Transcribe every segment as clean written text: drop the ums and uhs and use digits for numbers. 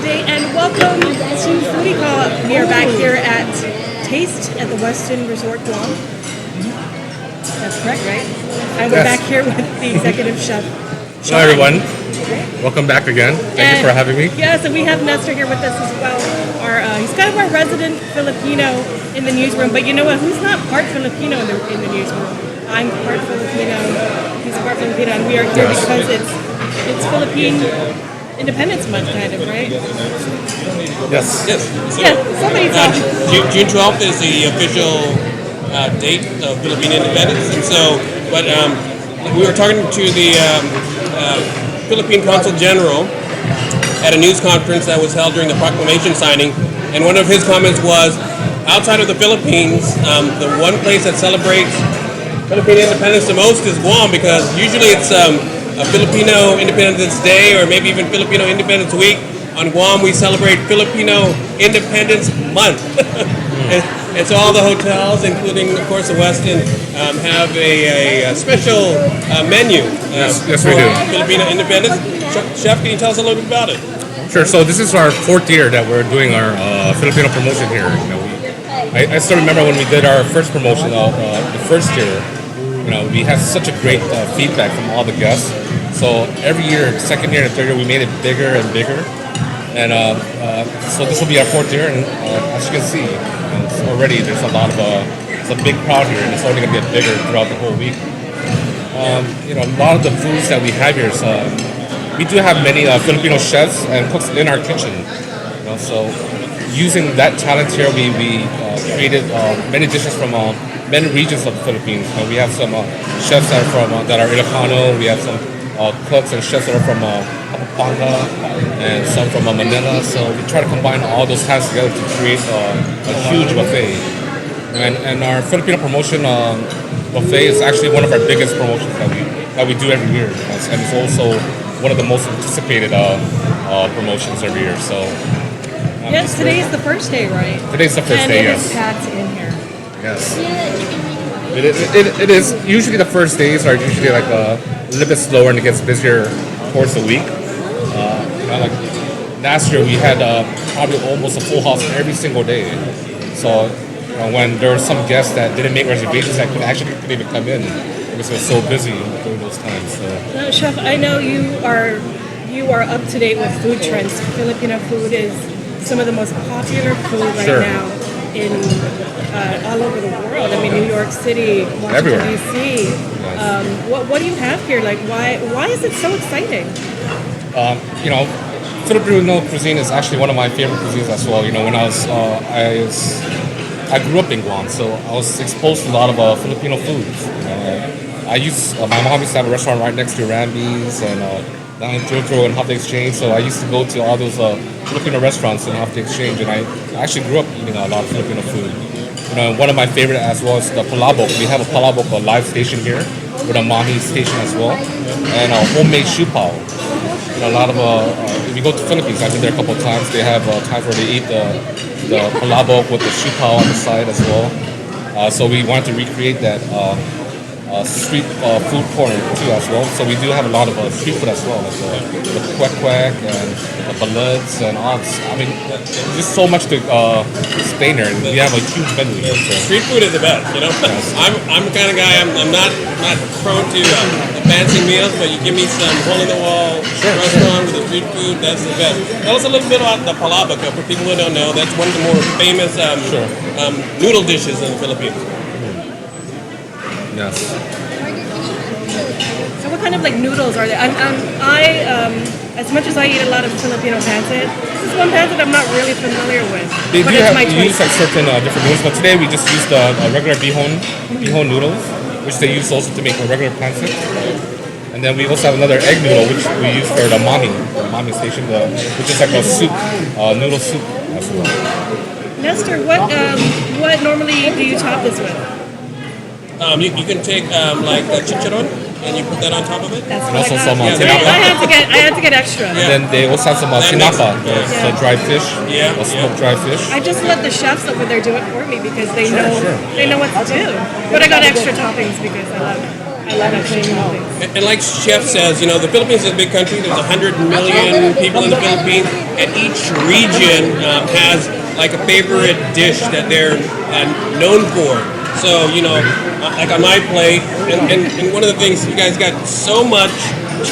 day, and welcome to Foodie Call. We are back here at Taste at the Westin Resort Guam. That's correct, right? And we're back here with the executive chef, Sean. Hello, everyone. Welcome back again. Thank you for having me. Yeah, so we have Nestor here with us as well. He's kind of our resident Filipino in the newsroom, but you know what? Who's not part Filipino in the newsroom? I'm part Filipino. He's part Filipino, and we are here because it's Philippine Independence Month, kind of, right? Yes. Yeah, somebody talk. June 12th is the official date of Philippine independence, and so, we were talking to the Philippine Consul General at a news conference that was held during the proclamation signing, and one of his comments was, outside of the Philippines, the one place that celebrates Philippine independence the most is Guam, because usually it's a Filipino Independence Day or maybe even Filipino Independence Week. On Guam, we celebrate Filipino Independence Month. and so all the hotels, including, of course, the Westin, have a special menu Yes, for we do. Filipino Independence. Chef, can you tell us a little bit about it? Sure. So this is our fourth year that we're doing our Filipino promotion here. You know, I still remember when we did our first promotion of the first year. You know, we had such a great feedback from all the guests. So every year, second year and third year, we made it bigger and bigger. And so this will be our fourth year, and as you can see, already there's a lot of it's a big crowd here, and it's only going to get bigger throughout the whole week. You know, a lot of the foods that we have here, we do have many Filipino chefs and cooks in our kitchen. You know, so using that talent here, we created many dishes from many regions of the Philippines. We have some chefs that are Ilocano. We have some cooks and chefs that are from Pampanga and some from Manila. So we try to combine all those talents together to create a huge buffet. And our Filipino promotion buffet is actually one of our biggest promotions that we do every year, and it's also one of the most anticipated promotions every year. So Yes, today is the first day, right? Today's the first day, And it yes. is packed in here. Yes. It is usually the first days are usually like a little bit slower, and it gets busier towards the week. You know, like last year we had probably almost a full house every single day. So when there were some guests that didn't make reservations that couldn't even come in because it was so busy during those times. So. Now, Chef, I know you are up to date with food trends. Filipino food is some of the most popular food right now in all over the world. I mean, New York City, Washington D.C. What do you have here? Like, why is it so exciting? You know, Filipino cuisine is actually one of my favorite cuisines as well. You know, when I grew up in Guam, so I was exposed to a lot of Filipino foods. My mom used to have a restaurant right next to Ramby's and down in Jojo and Half-Day Exchange, so I used to go to all those Filipino restaurants in Half-Day Exchange, and I actually grew up eating a lot of Filipino food. You know, one of my favorite as well is the palabok. We have a palabok, a live station here, with a mahi station as well, and a homemade siupaw. You know, a lot of if you go to Philippines, I've been there a couple of times. They have times where they eat the palabok with the siupaw on the side as well. So we wanted to recreate that street food corner too as well. So we do have a lot of street food as well, like the kwek and the baluds and all. I mean, there's so much to explain there, and we have a huge menu here. So. Street food is the best, you know. Yes. I'm the kind of guy. I'm not prone to the fancy meals, but you give me some hole-in-the-wall restaurant with the street food, that's the best. Tell us a little bit about the palabok. For people who don't know, that's one of the more famous noodle dishes in the Philippines. Yes. So what kind of like noodles are there? As much as I eat a lot of Filipino pancit, this is one pancit I'm not really familiar with. They but do it's have my choice. use like certain different noodles, but today we just used the regular bihon noodles, which they use also to make a regular pancit. And then we also have another egg noodle, which we use for the mahi station, which is like a soup, noodle soup as well. Nestor, what normally do you top this with? You can take like chicharron and you put that on top of it. That's And what also I got. some I tinapa. had to get extra. And then they also have some tinapa, the dried fish, smoked dried fish. I just let the chefs over there do it for me because they know what to do. But I got extra toppings because I love it. I love it. And like Chef says, you know, the Philippines is a big country. There's 100 million people in the Philippines, and each region has like a favorite dish that they're known for. So, you know, like on my plate, and one of the things, you guys got so much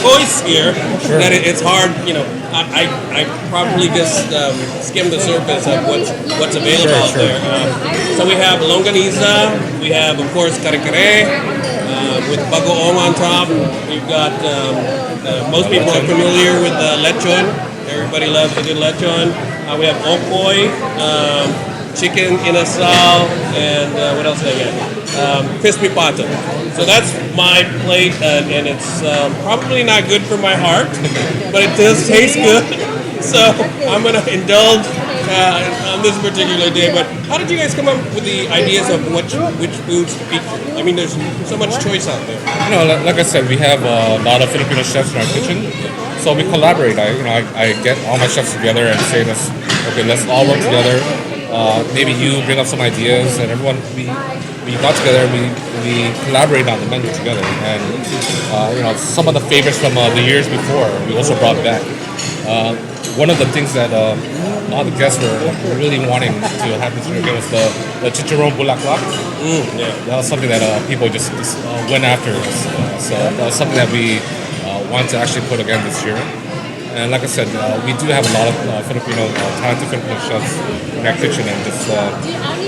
choice here that it's hard, you know, I probably just skimmed the surface of what's available out there. So we have longaniza, we have, of course, kare-kare, with bagoong on top. We've got, most people are familiar with lechon. Everybody loves a good lechon. We have okoy, chicken inasal, and what else did I get? Crispy pato. So that's my plate, and it's probably not good for my heart, but it does taste good. So I'm gonna indulge on this particular day. But how did you guys come up with the ideas of which foods to feature? I mean, there's so much choice out there. You know, like I said, we have a lot of Filipino chefs in our kitchen, so we collaborate. I get all my chefs together and say, let's all work together. Maybe you bring up some ideas, and everyone we got together. We collaborate on the menu together, and you know, some of the favorites from the years before we also brought back. One of the things that all the guests were really wanting to have this year was the chicharron bulaklak. Yeah. That was something that people just went after. So that was something that we want to actually put again this year. And like I said, we do have a lot of talented Filipino chefs in our kitchen, and just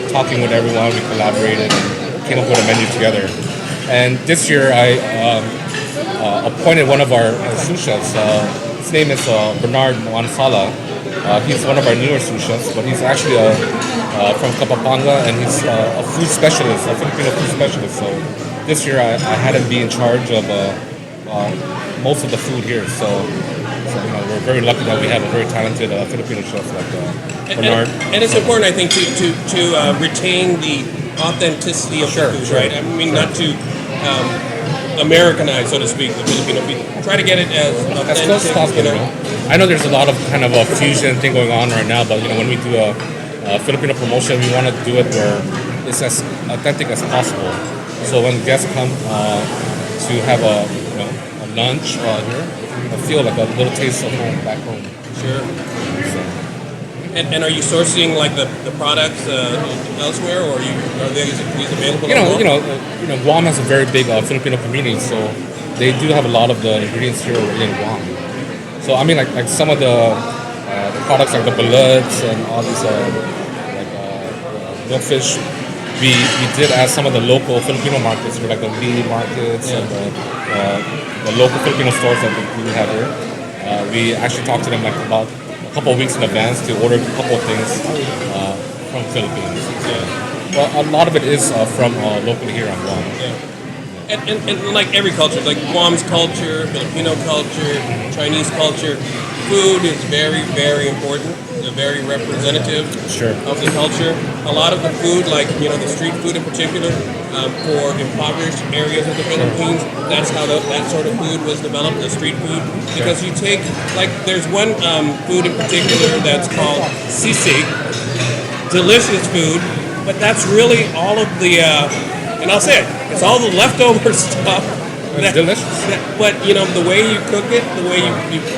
talking with everyone, we collaborated and came up with a menu together. And this year, I appointed one of our sous chefs. His name is Bernard Mansala. He's one of our newer sous chefs, but he's actually from Kapapanga, and he's a food specialist, a Filipino food specialist. So this year, I had him be in charge of most of the food here. So you know, we're very lucky that we have a very talented Filipino chef like Bernard. And it's important, I think, to retain the authenticity of the food, right? I mean, not to Americanize, so to speak, the Filipino food. Try to get it as authentic, close as possible. you know? I know there's a lot of kind of a fusion thing going on right now, but you know, when we do a Filipino promotion, we want to do it where it's as authentic as possible. So when guests come to have a lunch here, I feel like a little taste of home back home. Sure. And are you sourcing like the products elsewhere, or are these available? You know, Guam has a very big Filipino community, so they do have a lot of the ingredients here in Guam. So I mean, like some of the products like the ballets and all these milkfish, we did add some of the local Filipino markets, like the meat markets and the local Filipino stores that we have here. We actually talked to them like about a couple of weeks in advance to order a couple of things from Philippines. Well, a lot of it is from locally here on Guam. And like every culture, like Guam's culture, Filipino culture, Chinese culture, food is very, very important. They're very representative of the culture. A lot of the food, like the street food in particular, for impoverished areas of the Philippines, that's how that sort of food was developed, the street food. Because you take, like, there's one food in particular that's called sisig, delicious food, but that's really all of the, and I'll say it, it's all the leftover stuff. It's delicious. But the way you cook it, the way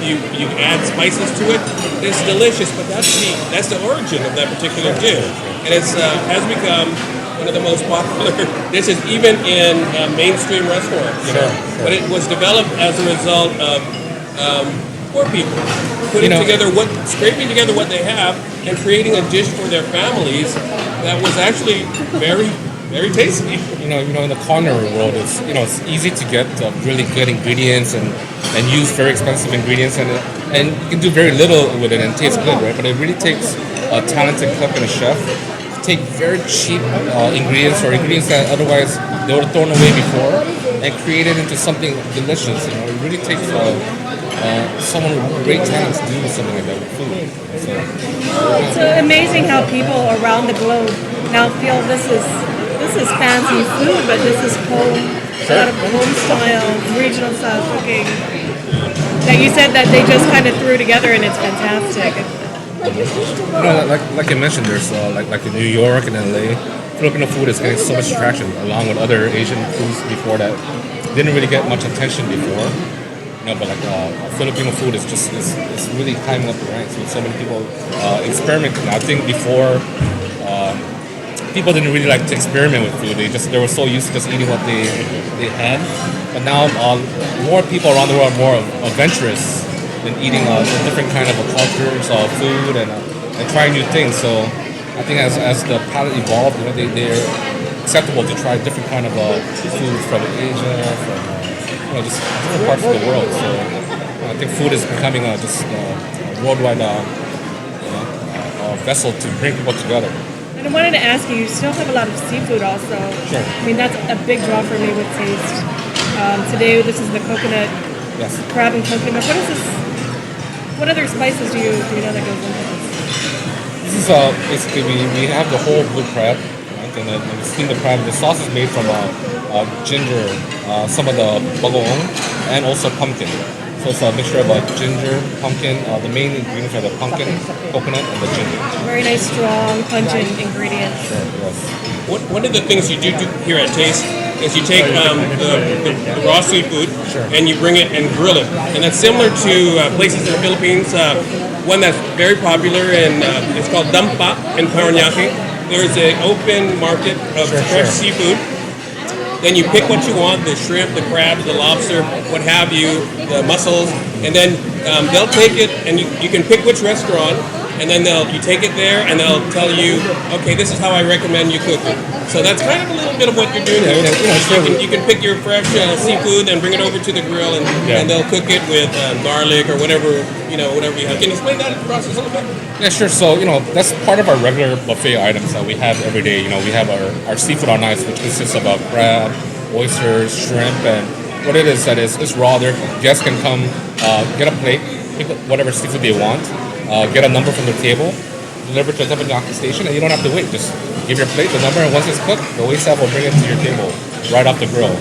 you add spices to it, it's delicious. But that's the origin of that particular dish, and it's has become one of the most popular dishes, even in mainstream restaurants. But it was developed as a result of poor people scraping together what they have and creating a dish for their families that was actually very, very tasty. In the culinary world, it's easy to get really good ingredients and use very expensive ingredients, and you can do very little with it and it tastes good, right? But it really takes a talented cook and a chef to take very cheap ingredients or ingredients that otherwise they would have thrown away before and create it into something delicious. It really takes someone with great talent to do something like that with food. It's amazing how people around the globe now feel this is fancy food, but this is home, a lot of home style, regional style cooking. That you said that they just kind of threw together, and it's fantastic. Like you mentioned, there's like in New York and LA, Filipino food is getting so much traction along with other Asian foods before that. didn't really get much attention before. But like Filipino food is just it's really climbing up the ranks with so many people experimenting. I think before people didn't really like to experiment with food. They were so used to just eating what they had. But now more people around the world are more adventurous in eating different kind of cultures of food and trying new things. So I think as the palate evolved, they're acceptable to try different kind of foods from Asia, from just different parts of the world. So I think food is becoming just a worldwide vessel to bring people together. And I wanted to ask you, you still have a lot of seafood also. Sure. I mean, that's a big draw for me with taste. Today, this is the coconut, Yes. crab and coconut. What is this? What other spices do you know that goes into this? This is basically we have the whole blue crab, right? And we steam the crab. The sauce is made from ginger, some of the bagoong, and also pumpkin. So it's a mixture of ginger, pumpkin. The main ingredients are the pumpkin, coconut, and the ginger. Very nice, strong, pungent ingredients. Sure, yes. One of the things you do here at Taste is you take the raw seafood and you bring it and grill it. And that's similar to places in the Philippines. One that's very popular, and it's called Dampa in Paranaque. There's an open market of fresh seafood. Then you pick what you want, the shrimp, the crabs, the lobster, what have you, the mussels, and then they'll take it, and you can pick which restaurant, and then you take it there, and they'll tell you, okay, this is how I recommend you cook it. So that's kind of a little bit of what you're doing here. You can pick your fresh seafood and bring it over to the grill, and they'll cook it with garlic or whatever you have. Can you explain that process a little bit? Yeah, sure. So, that's part of our regular buffet items that we have every day. We have our seafood on ice, which consists of crab, oysters, shrimp, and what it is that is raw. Their guests can come, get a plate, pick whatever seafood they want, get a number from the table, deliver to the teppanyaki station, and you don't have to wait. Just give your plate, the number, and once it's cooked, the waitstaff will bring it to your table right off the grill.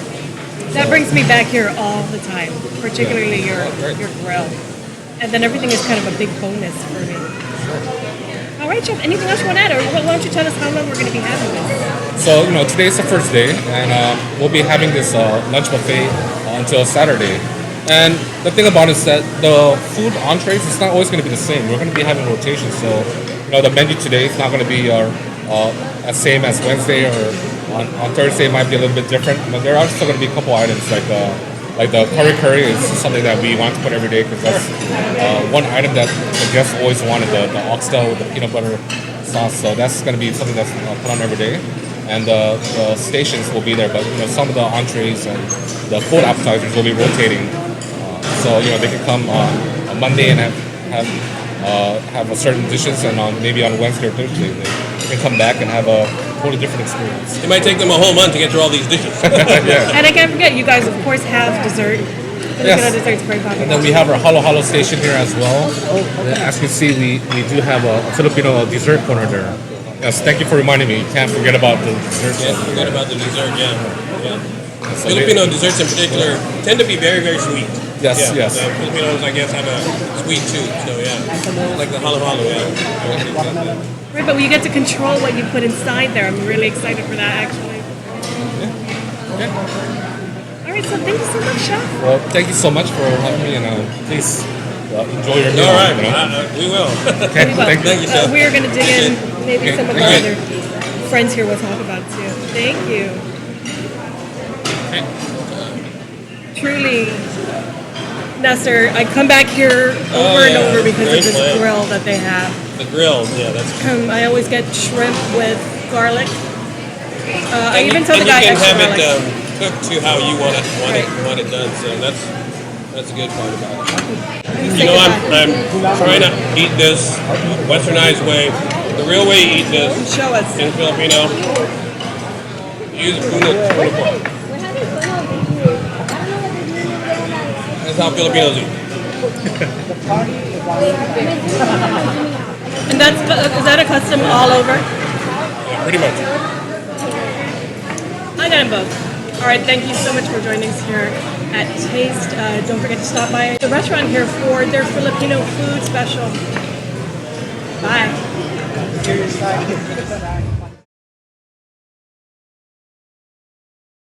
That brings me back here all the time, particularly your grill. And then everything is kind of a big bonus for me. All right, Chef, anything else you want to add? Or why don't you tell us how long we're going to be having this? So, today's the first day, and we'll be having this lunch buffet until Saturday. And the thing about it is that the food entrees is not always going to be the same. We're going to be having rotations. So, the menu today is not going to be as same as Wednesday, or on Thursday it might be a little bit different. But there are still going to be a couple items like the curry is something that we want to put every day, because that's one item that the guests always wanted, the oxtail with the peanut butter sauce. So that's going to be something that's put on every day. And the stations will be there, but some of the entrees and the cold appetizers will be rotating. So they can come on Monday and have a certain dishes, and maybe on Wednesday or Thursday they can come back and have a totally different experience. It might take them a whole month to get through all these dishes. Yeah. And I can't forget, you guys of course have dessert. Filipino dessert's very popular. And then we have our Halo Halo station here as well. As you can see, we do have a Filipino dessert corner there. Yes, thank you for reminding me. You can't forget about the desserts. Yeah, forget about the dessert, yeah. So Filipino desserts in particular tend to be very, very sweet. Yes, yeah. yes. Filipinos, I guess, have a sweet tooth, so like the halo halo, Right, but you get to control what you put inside there. I'm really excited for that, actually. Yeah. All right, so thank you so much, Chef. Well, thank you so much for having me, and please enjoy your meal. All right, we will. Okay, thank you. Chef. We're going to dig in. Maybe some of our thank other friends here will talk about too. Thank you. Truly, Nestor, I come back here over and over because of this grill that they have. The grill, yeah, that's. I always get shrimp with garlic. I even tell the guy you can extra have garlic. it cooked to how you want it done. So that's a good part about it. I'm trying to eat this westernized way. The real way you eat this Show us. in Filipino. Use puno pork. That's how Filipinos eat. And is that a custom all over? Yeah, pretty much. I got them both. All right, thank you so much for joining us here at Taste. Don't forget to stop by the restaurant here for their Filipino food special. Bye.